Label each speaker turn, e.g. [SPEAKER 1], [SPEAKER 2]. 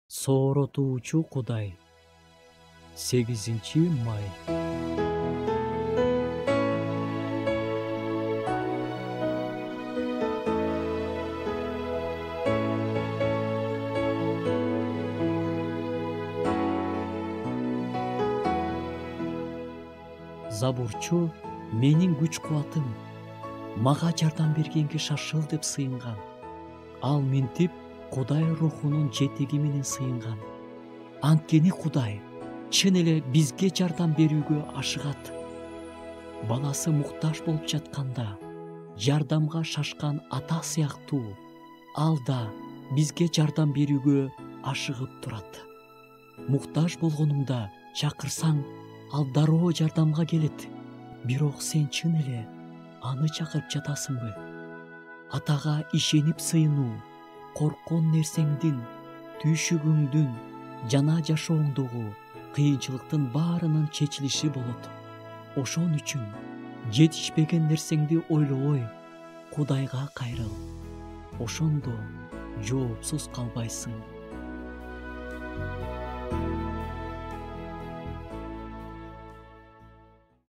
[SPEAKER 1] Сооротуучу Кудай. 8-май. Забурчу менин күч-кубатым, мага жардам бергенге шашыл деп сыйынган. Ал минтип Кудай рухунун жетиги менен сыйынган. Анткени Кудай чын эле бизге жардам берүүгө ашыгат. Баласы муктаж болуп жатканда жардамга шашкан ата сыяктуу ал да бизге жардам берүүгө ашыгып турат. Муктаж болгонуңда чакырсаң, ал дароо жардамга келет. Бирок сен чын эле аны чакырып жатасыңбы? Атага ишенип сыйынуу корккон нерсеңдин, түйшүгүңдүн жана жашооңдогу кыйынчылыктын баарынын чечилиши болот. Ошон үчүн жетишпеген нерсеңди ойлобой, Кудайга кайрыл. Ошондо жоопсуз калбайсың.